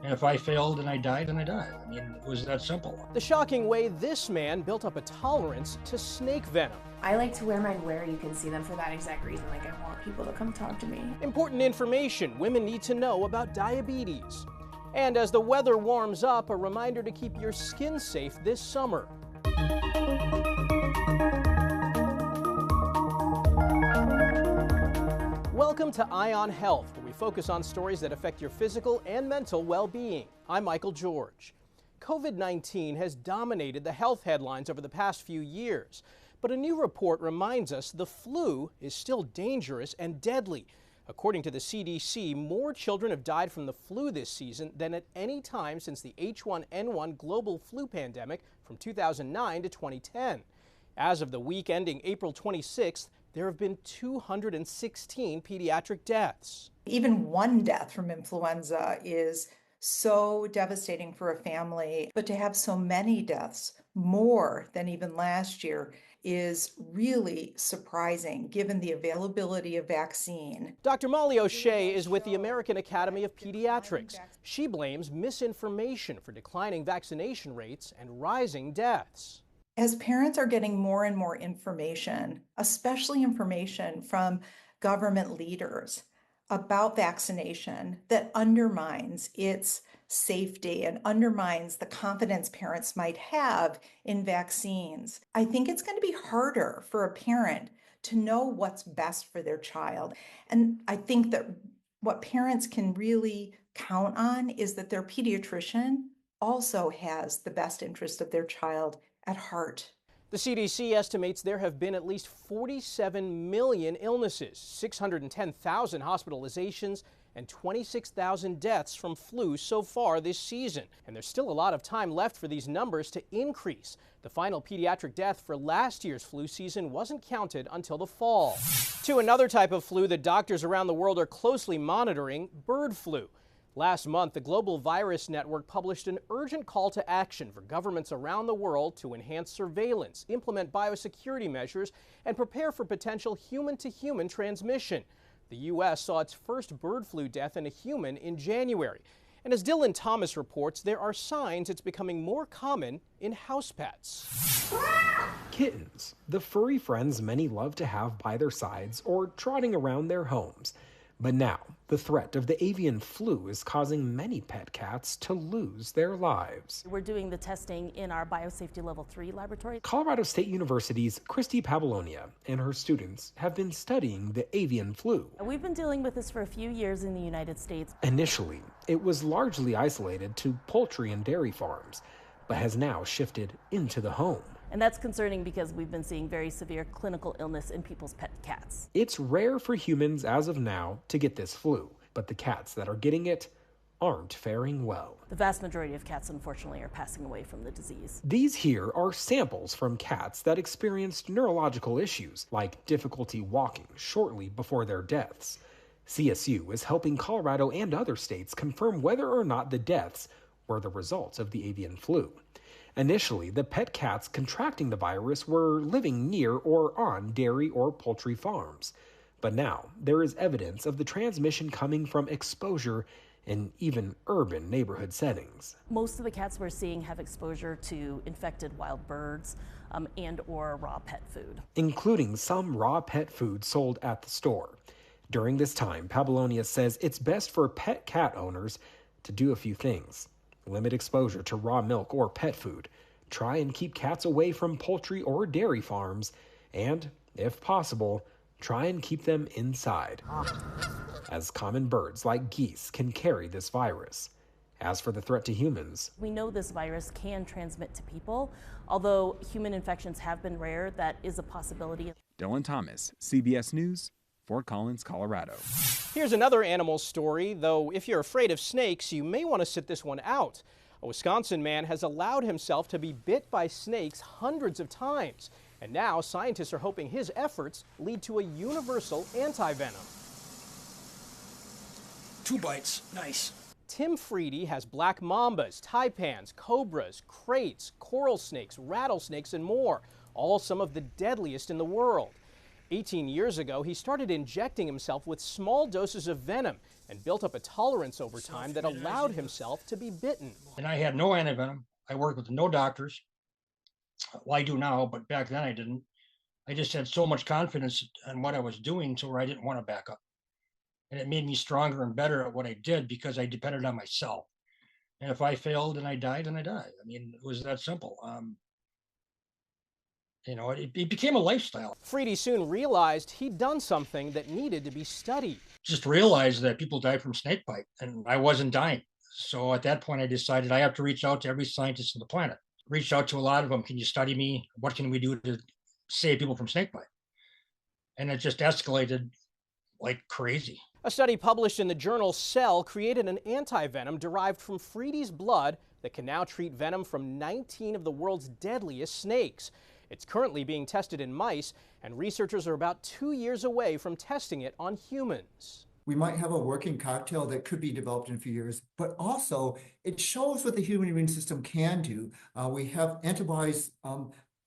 And if I failed and I died, then I died. I mean, it was that simple. The shocking way this man built up a tolerance to snake venom. I like to wear my wear. You can see them for that exact reason. Like, I want people to come talk to me. Important information women need to know about diabetes. And as the weather warms up, a reminder to keep your skin safe this summer. Welcome to Eye on Health, where we focus on stories that affect your physical and mental well-being. I'm Michael George. COVID-19 has dominated the health headlines over the past few years, but a new report reminds us the flu is still dangerous and deadly. According to the CDC, more children have died from the flu this season than at any time since the H1N1 global flu pandemic from 2009 to 2010. As of the week ending April 26th, there have been 216 pediatric deaths. Even one death from influenza is so devastating for a family, but to have so many deaths, more than even last year, is really surprising given the availability of vaccine. Dr. Molly O'Shea is with the American Academy of Pediatrics. She blames misinformation for declining vaccination rates and rising deaths. As parents are getting more and more information, especially information from government leaders about vaccination that undermines its safety and undermines the confidence parents might have in vaccines, I think it's going to be harder for a parent to know what's best for their child. And I think that what parents can really count on is that their pediatrician also has the best interest of their child at heart. The CDC estimates there have been at least 47 million illnesses, 610,000 hospitalizations, and 26,000 deaths from flu so far this season. And there's still a lot of time left for these numbers to increase. The final pediatric death for last year's flu season wasn't counted until the fall. To another type of flu that doctors around the world are closely monitoring, bird flu. Last month, the Global Virus Network published an urgent call to action for governments around the world to enhance surveillance, implement biosecurity measures, and prepare for potential human-to-human transmission. The U.S. saw its first bird flu death in a human in January. And as Dylan Thomas reports, there are signs it's becoming more common in house pets. Kittens, the furry friends many love to have by their sides or trotting around their homes. But now, the threat of the avian flu is causing many pet cats to lose their lives. We're doing the testing in our biosafety level 3 laboratory. Colorado State University's Christy Pavlonia and her students have been studying the avian flu. We've been dealing with this for a few years in the United States. Initially, it was largely isolated to poultry and dairy farms, but has now shifted into the home. And that's concerning because we've been seeing very severe clinical illness in people's pet cats. It's rare for humans as of now to get this flu, but the cats that are getting it aren't faring well. The vast majority of cats, unfortunately, are passing away from the disease. These here are samples from cats that experienced neurological issues, like difficulty walking shortly before their deaths. CSU is helping Colorado and other states confirm whether or not the deaths were the results of the avian flu. Initially, the pet cats contracting the virus were living near or on dairy or poultry farms. But now, there is evidence of the transmission coming from exposure in even urban neighborhood settings. Most of the cats we're seeing have exposure to infected wild birds and or raw pet food, including some raw pet food sold at the store. During this time, Pavlonia says it's best for pet cat owners to do a few things. Limit exposure to raw milk or pet food. Try and keep cats away from poultry or dairy farms. And, if possible, try and keep them inside, as common birds like geese can carry this virus. As for the threat to humans, we know this virus can transmit to people. Although human infections have been rare, that is a possibility. Dylan Thomas, CBS News, Fort Collins, Colorado. Here's another animal story, though if you're afraid of snakes, you may want to sit this one out. A Wisconsin man has allowed himself to be bit by snakes hundreds of times, and now scientists are hoping his efforts lead to a universal anti-venom. 2 bites, nice. Tim Freedy has black mambas, taipans, cobras, kraits, coral snakes, rattlesnakes, and more, all some of the deadliest in the world. 18 years ago, he started injecting himself with small doses of venom and built up a tolerance over time that allowed himself to be bitten. And I had no antivenom. I worked with no doctors. Well, I do now, but back then I didn't. I just had so much confidence in what I was doing to where I didn't want to back up. And it made me stronger and better at what I did because I depended on myself. And if I failed and I died, then I died. I mean, it was that simple. It became a lifestyle. Freedy soon realized he'd done something that needed to be studied. Just realized that people die from snake bite, and I wasn't dying. So at that point, I decided I have to reach out to every scientist on the planet. Reached out to a lot of them. Can you study me? What can we do to save people from snake bite? And it just escalated like crazy. A study published in the journal Cell created an anti-venom derived from Freedy's blood that can now treat venom from 19 of the world's deadliest snakes. It's currently being tested in mice, and researchers are about 2 years away from testing it on humans. We might have a working cocktail that could be developed in a few years, but also it shows what the human immune system can do. We have antibodies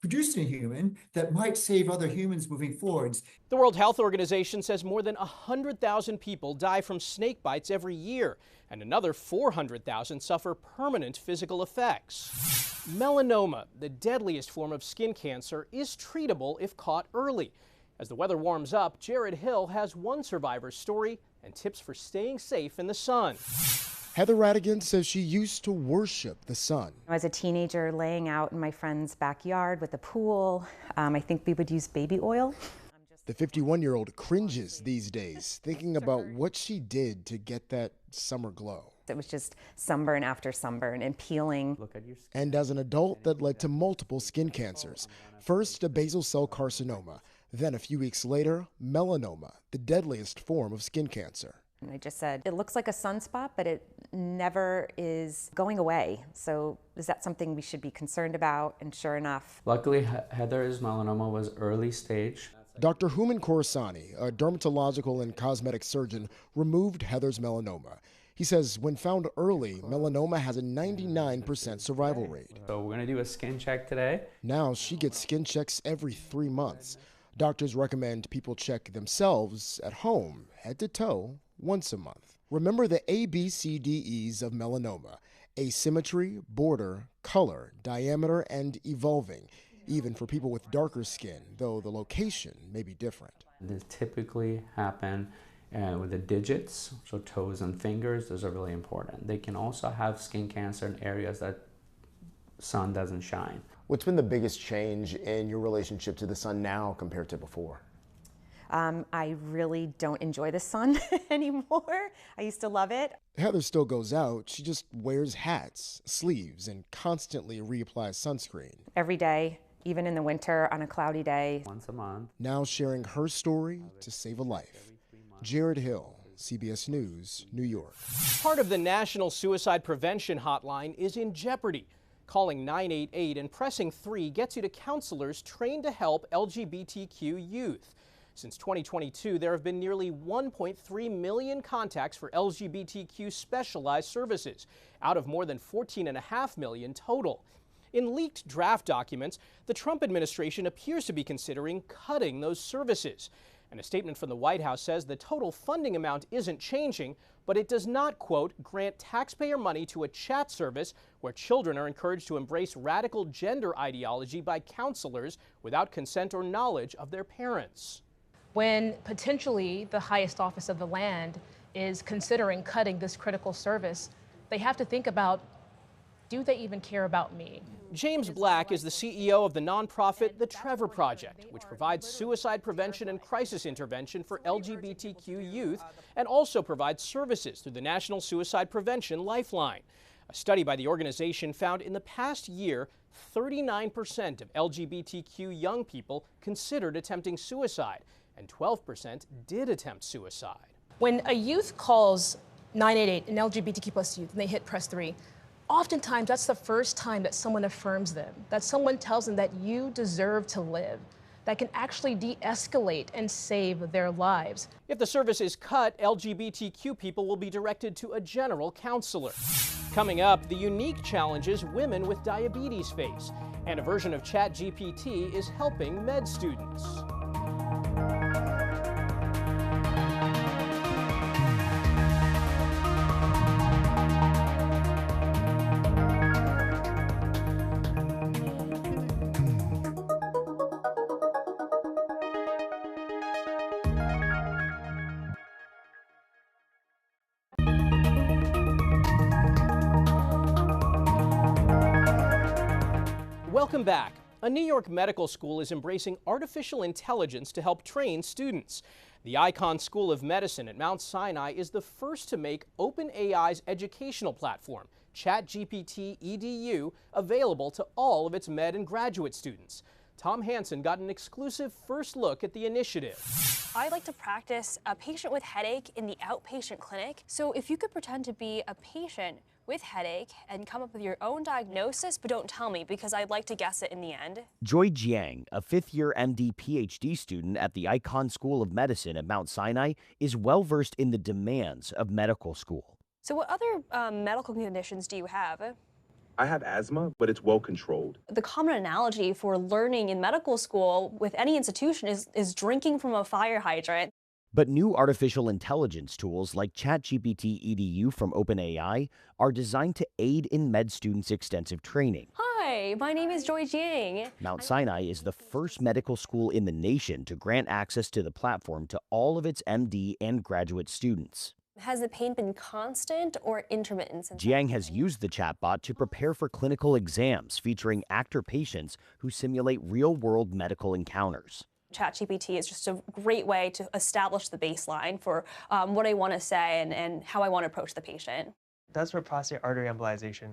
produced in a human that might save other humans moving forwards. The World Health Organization says more than 100,000 people die from snake bites every year, and another 400,000 suffer permanent physical effects. Melanoma, the deadliest form of skin cancer, is treatable if caught early. As the weather warms up, Jared Hill has one survivor's story and tips for staying safe in the sun. Heather Radigan says she used to worship the sun. As a teenager, laying out in my friend's backyard with a pool, I think we would use baby oil. The 51-year-old cringes these days, thinking about what she did to get that summer glow. It was just sunburn after sunburn and peeling. And as an adult, that led to multiple skin cancers. First, a basal cell carcinoma. Then a few weeks later, melanoma, the deadliest form of skin cancer. And I just said, it looks like a sunspot, but it never is going away. So is that something we should be concerned about? And sure enough. Luckily, Heather's melanoma was early stage. Dr. Houman Khorsani, a dermatological and cosmetic surgeon, removed Heather's melanoma. He says when found early, melanoma has a 99% survival rate. So we're going to do a skin check today. Now she gets skin checks every 3 months. Doctors recommend people check themselves at home, head to toe, once a month. Remember the ABCDEs of melanoma: asymmetry, border, color, diameter, and evolving, even for people with darker skin, though the location may be different. This typically happen with the digits, so toes and fingers. Those are really important. They can also have skin cancer in areas that sun doesn't shine. What's been the biggest change in your relationship to the sun now compared to before? I really don't enjoy the sun anymore. I used to love it. Heather still goes out. She just wears hats, sleeves, and constantly reapplies sunscreen. Every day, even in the winter on a cloudy day. Once a month. Now sharing her story to save a life. Jared Hill, CBS News, New York. Part of the National Suicide Prevention Hotline is in jeopardy. Calling 988 and pressing 3 gets you to counselors trained to help LGBTQ youth. Since 2022, there have been nearly 1.3 million contacts for LGBTQ specialized services, out of more than 14.5 million total. In leaked draft documents, the Trump administration appears to be considering cutting those services. And a statement from the White House says the total funding amount isn't changing, but it does not, quote, grant taxpayer money to a chat service where children are encouraged to embrace radical gender ideology by counselors without consent or knowledge of their parents. When potentially the highest office of the land is considering cutting this critical service, they have to think about, do they even care about me? James Black is the CEO of the nonprofit The Trevor Project, which provides suicide prevention and crisis intervention for LGBTQ youth and also provides services through the National Suicide Prevention Lifeline. A study by the organization found in the past year, 39% of LGBTQ young people considered attempting suicide, and 12% did attempt suicide. When a youth calls 988, an LGBTQ plus youth, and they hit press 3, oftentimes that's the first time that someone affirms them, that someone tells them that you deserve to live, that can actually de-escalate and save their lives. If the service is cut, LGBTQ people will be directed to a general counselor. Coming up, the unique challenges women with diabetes face, and a version of ChatGPT is helping med students. Welcome back. A New York medical school is embracing artificial intelligence to help train students. The Icahn School of Medicine at Mount Sinai is the first to make OpenAI's educational platform, ChatGPT EDU, available to all of its med and graduate students. Tom Hansen got an exclusive first look at the initiative. I like to practice a patient with headache in the outpatient clinic. So if you could pretend to be a patient with headache and come up with your own diagnosis, but don't tell me because I'd like to guess it in the end. Joy Jiang, a fifth-year MD PhD student at the Icahn School of Medicine at Mount Sinai, is well-versed in the demands of medical school. So what other medical conditions do you have? I have asthma, but it's well controlled. The common analogy for learning in medical school with any institution is drinking from a fire hydrant. But new artificial intelligence tools like ChatGPT EDU from OpenAI are designed to aid in med students' extensive training. Hi, my name is Joy Jiang. Mount Sinai is the first medical school in the nation to grant access to the platform to all of its MD and graduate students. Has the pain been constant or intermittent since? Jiang has used the chatbot to prepare for clinical exams featuring actor patients who simulate real-world medical encounters. ChatGPT is just a great way to establish the baseline for what I want to say and how I want to approach the patient. That's what prostate artery embolization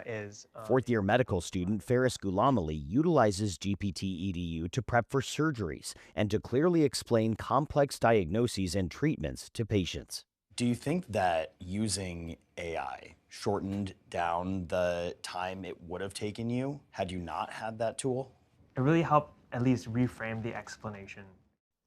is. Fourth-year medical student Faris Ghulamali utilizes GPT-EDU to prep for surgeries and to clearly explain complex diagnoses and treatments to patients. Do you think that using AI shortened down the time it would have taken you had you not had that tool? It really helped at least reframe the explanation.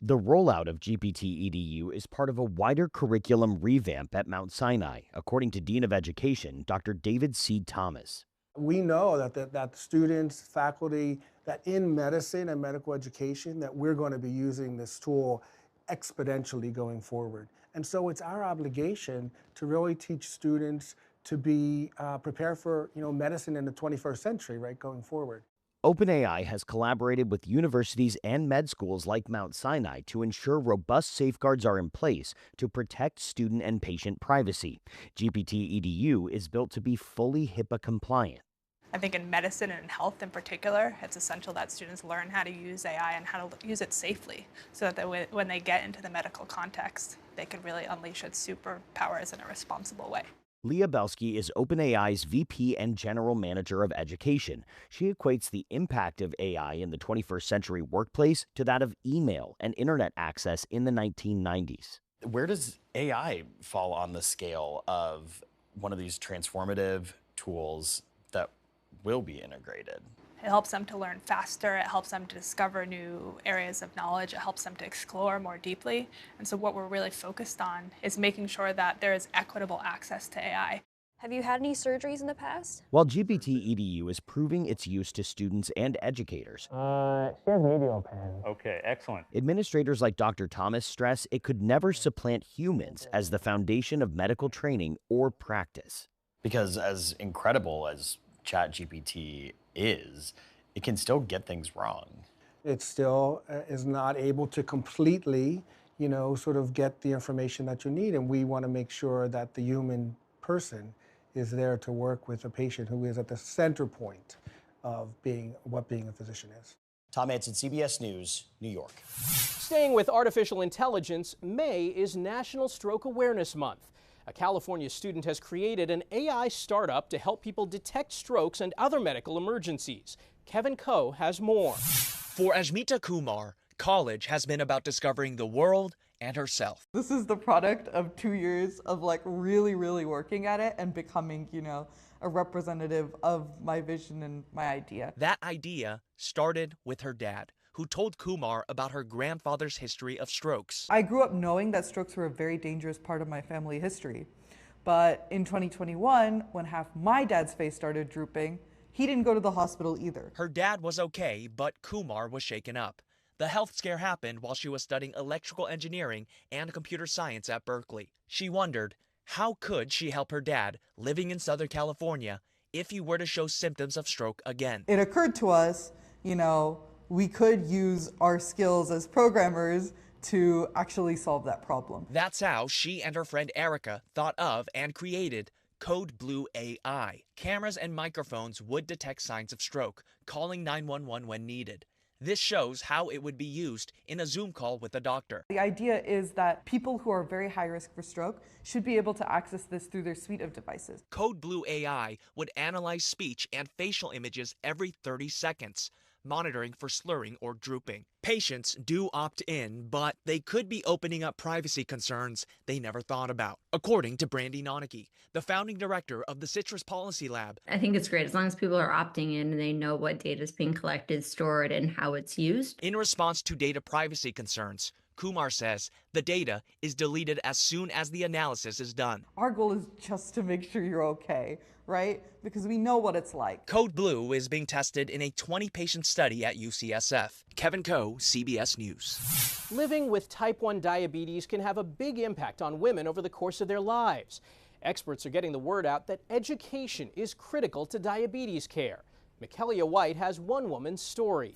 The rollout of GPT-EDU is part of a wider curriculum revamp at Mount Sinai, according to Dean of Education, Dr. David C. Thomas. We know that students, faculty, that in medicine and medical education, that we're going to be using this tool exponentially going forward. And so it's our obligation to really teach students to be prepared for medicine in the 21st century, right, going forward. OpenAI has collaborated with universities and med schools like Mount Sinai to ensure robust safeguards are in place to protect student and patient privacy. GPT-EDU is built to be fully HIPAA compliant. I think in medicine and in health in particular, it's essential that students learn how to use AI and how to use it safely so that when they get into the medical context, they can really unleash its superpowers in a responsible way. Leah Belsky is OpenAI's VP and General Manager of Education. She equates the impact of AI in the 21st century workplace to that of email and internet access in the 1990s. Where does AI fall on the scale of one of these transformative tools that will be integrated? It helps them to learn faster, it helps them to discover new areas of knowledge, it helps them to explore more deeply. And so what we're really focused on is making sure that there is equitable access to AI. Have you had any surgeries in the past? While GPT-EDU is proving its use to students and educators, She has medial pain. Okay, excellent. administrators like Dr. Thomas stress it could never supplant humans as the foundation of medical training or practice. Because as incredible as ChatGPT is, it can still get things wrong. It still is not able to completely, sort of get the information that you need. And we want to make sure that the human person is there to work with a patient who is at the center point of what being a physician is. Tom Hansen, CBS News, New York. Staying with artificial intelligence, May is National Stroke Awareness Month. A California student has created an AI startup to help people detect strokes and other medical emergencies. Kevin Coe has more. For Ashmita Kumar, college has been about discovering the world and herself. This is the product of 2 years of really working at it and becoming, a representative of my vision and my idea. That idea started with her dad, who told Kumar about her grandfather's history of strokes. I grew up knowing that strokes were a very dangerous part of my family history. But in 2021, when half my dad's face started drooping, he didn't go to the hospital either. Her dad was okay, but Kumar was shaken up. The health scare happened while she was studying electrical engineering and computer science at Berkeley. She wondered, how could she help her dad, living in Southern California, if he were to show symptoms of stroke again? It occurred to us, we could use our skills as programmers to actually solve that problem. That's how she and her friend Erica thought of and created Code Blue AI. Cameras and microphones would detect signs of stroke, calling 911 when needed. This shows how it would be used in a Zoom call with a doctor. The idea is that people who are very high risk for stroke should be able to access this through their suite of devices. Code Blue AI would analyze speech and facial images every 30 seconds, monitoring for slurring or drooping. Patients do opt in, but they could be opening up privacy concerns they never thought about, according to Brandy Noneke, the founding director of the Citrus Policy Lab. I think it's great as long as people are opting in and they know what data is being collected, stored, and how it's used. In response to data privacy concerns, Kumar says the data is deleted as soon as the analysis is done. Our goal is just to make sure you're okay, right? Because we know what it's like. Code Blue is being tested in a 20-patient study at UCSF. Kevin Coe, CBS News. Living with type 1 diabetes can have a big impact on women over the course of their lives. Experts are getting the word out that education is critical to diabetes care. Michaelia White has one woman's story.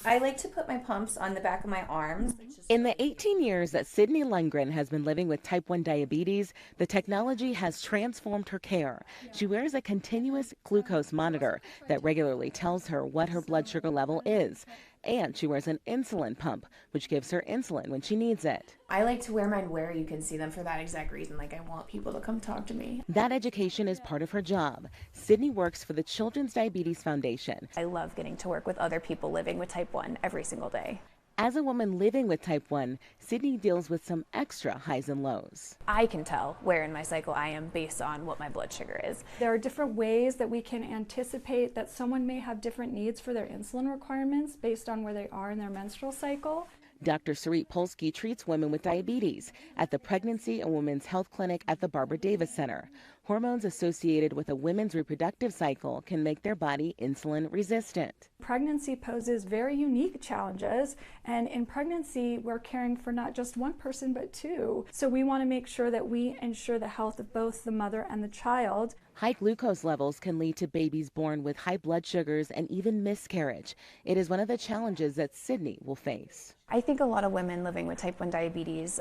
I like to put my pumps on the back of my arms. In the 18 years that Sydney Lundgren has been living with type 1 diabetes, the technology has transformed her care. She wears a continuous glucose monitor that regularly tells her what her blood sugar level is. And she wears an insulin pump, which gives her insulin when she needs it. I like to wear mine where you can see them for that exact reason. Like, I want people to come talk to me. That education is part of her job. Sydney works for the Children's Diabetes Foundation. I love getting to work with other people living with type 1 every single day. As a woman living with type 1, Sydney deals with some extra highs and lows. I can tell where in my cycle I am based on what my blood sugar is. There are different ways that we can anticipate that someone may have different needs for their insulin requirements based on where they are in their menstrual cycle. Dr. Sarit Polsky treats women with diabetes at the Pregnancy and Women's Health Clinic at the Barbara Davis Center. Hormones associated with a woman's reproductive cycle can make their body insulin resistant. Pregnancy poses very unique challenges, and in pregnancy we're caring for not just one person but two. So we want to make sure that we ensure the health of both the mother and the child. High glucose levels can lead to babies born with high blood sugars and even miscarriage. It is one of the challenges that Sydney will face. I think a lot of women living with type 1 diabetes,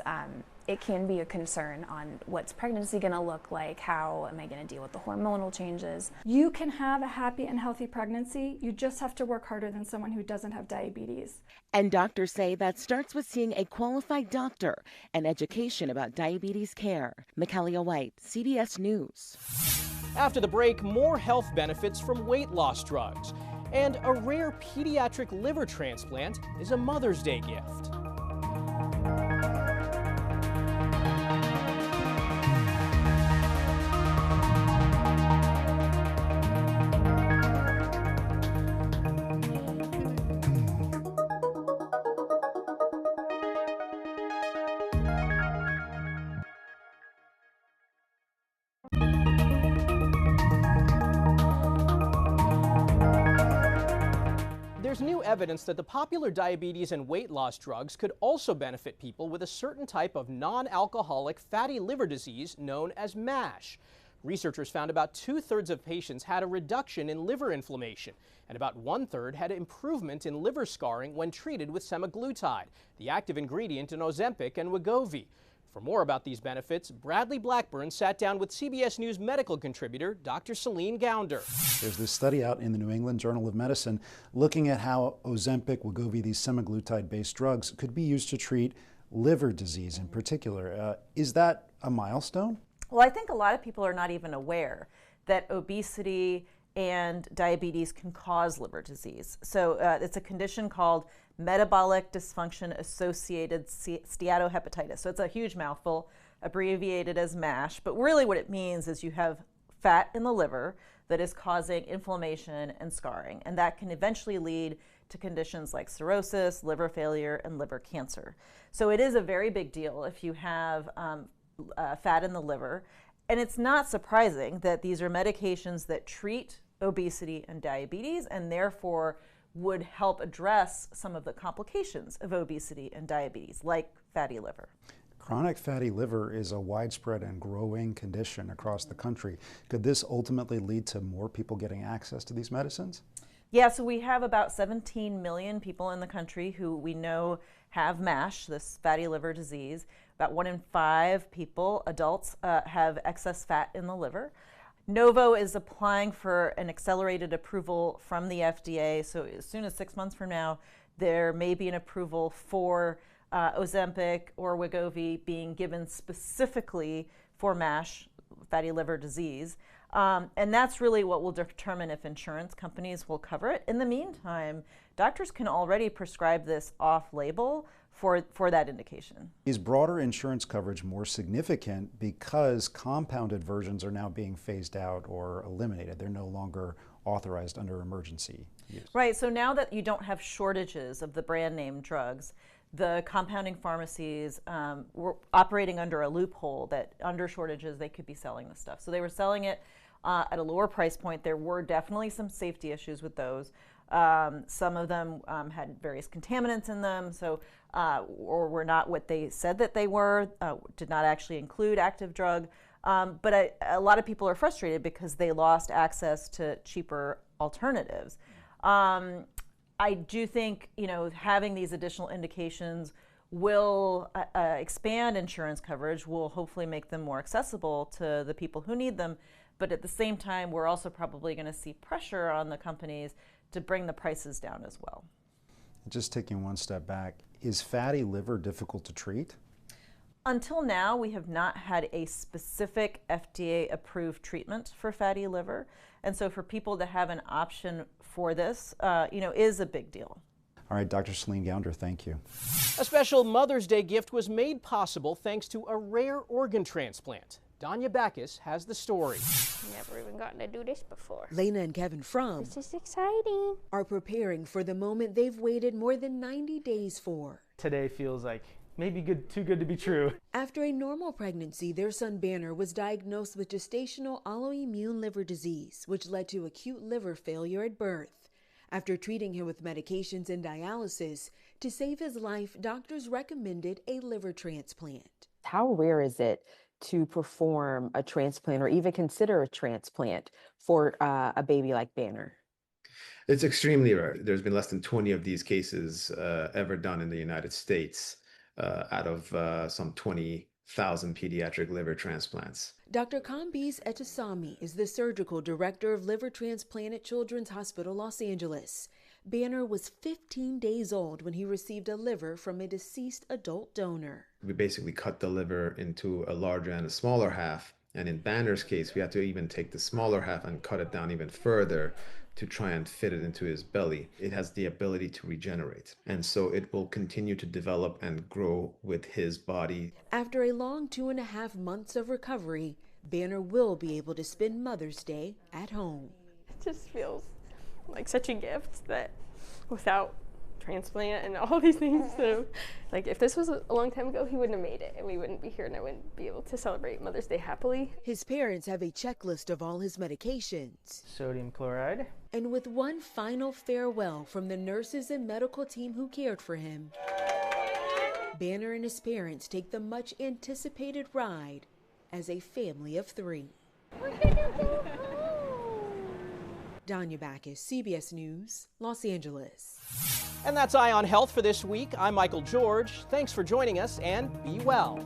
it can be a concern on what's pregnancy going to look like, how am I going to deal with the hormonal changes. You can have a happy and healthy pregnancy, you just have to work harder than someone who doesn't have diabetes. And doctors say that starts with seeing a qualified doctor and education about diabetes care. Michaelia White, CBS News. After the break, more health benefits from weight loss drugs. And a rare pediatric liver transplant is a Mother's Day gift. There's new evidence that the popular diabetes and weight loss drugs could also benefit people with a certain type of non-alcoholic fatty liver disease known as MASH. Researchers found about 2/3 of patients had a reduction in liver inflammation, and about 1/3 had improvement in liver scarring when treated with semaglutide, the active ingredient in Ozempic and Wegovy. For more about these benefits, Bradley Blackburn sat down with CBS News medical contributor Dr. Celine Gounder. There's this study out in the New England Journal of Medicine looking at how Ozempic, Wegovy, these semaglutide-based drugs could be used to treat liver disease in particular. Is that a milestone? Well, I think a lot of people are not even aware that obesity and diabetes can cause liver disease. So it's a condition called metabolic dysfunction associated steatohepatitis. So it's a huge mouthful, abbreviated as MASH, but really what it means is you have fat in the liver that is causing inflammation and scarring, and that can eventually lead to conditions like cirrhosis, liver failure, and liver cancer. So it is a very big deal if you have fat in the liver, and it's not surprising that these are medications that treat obesity and diabetes and therefore would help address some of the complications of obesity and diabetes, like fatty liver. Chronic fatty liver is a widespread and growing condition across the country. Could this ultimately lead to more people getting access to these medicines? Yeah, so we have about 17 million people in the country who we know have MASH, this fatty liver disease. About 1 in 5 people, adults, have excess fat in the liver. Novo is applying for an accelerated approval from the FDA, so as soon as 6 months from now, there may be an approval for Ozempic or Wegovy being given specifically for MASH, fatty liver disease. And that's really what will determine if insurance companies will cover it. In the meantime, doctors can already prescribe this off-label for that indication. Is broader insurance coverage more significant because compounded versions are now being phased out or eliminated? They're no longer authorized under emergency use. Right, so now that you don't have shortages of the brand name drugs, the compounding pharmacies were operating under a loophole that under shortages they could be selling this stuff. So they were selling it at a lower price point. There were definitely some safety issues with those. Some of them had various contaminants in them, so or were not what they said that they were, did not actually include active drug. But a lot of people are frustrated because they lost access to cheaper alternatives. I do think, having these additional indications will expand insurance coverage, will hopefully make them more accessible to the people who need them. But at the same time, we're also probably going to see pressure on the companies to bring the prices down as well. Just taking one step back, is fatty liver difficult to treat? Until now, we have not had a specific FDA-approved treatment for fatty liver. And so for people to have an option for this, is a big deal. All right, Dr. Celine Gounder, thank you. A special Mother's Day gift was made possible thanks to a rare organ transplant. Danya Backus has the story. Never even gotten to do this before. Lena and Kevin Fromm This is exciting. are preparing for the moment they've waited more than 90 days for. Today feels like maybe too good to be true. After a normal pregnancy, their son Banner was diagnosed with gestational autoimmune liver disease, which led to acute liver failure at birth. After treating him with medications and dialysis, to save his life, doctors recommended a liver transplant. How rare is it to perform a transplant or even consider a transplant for a baby like Banner? It's extremely rare. There's been less than 20 of these cases ever done in the United States out of some 20,000 pediatric liver transplants. Dr. Kambiz Etasami is the surgical director of liver transplant at Children's Hospital Los Angeles. Banner was 15 days old when he received a liver from a deceased adult donor. We basically cut the liver into a larger and a smaller half. And in Banner's case, we had to even take the smaller half and cut it down even further to try and fit it into his belly. It has the ability to regenerate. And so it will continue to develop and grow with his body. After a long 2.5 months of recovery, Banner will be able to spend Mother's Day at home. It just feels like such a gift that without transplant and all these things, so like if this was a long time ago, he wouldn't have made it and we wouldn't be here and I wouldn't be able to celebrate Mother's Day happily. His parents have a checklist of all his medications. Sodium chloride. And with one final farewell from the nurses and medical team who cared for him, Banner and his parents take the much anticipated ride as a family of 3. We're gonna go home. Danya Backus, CBS News, Los Angeles. And that's Eye on Health for this week. I'm Michael George. Thanks for joining us and be well.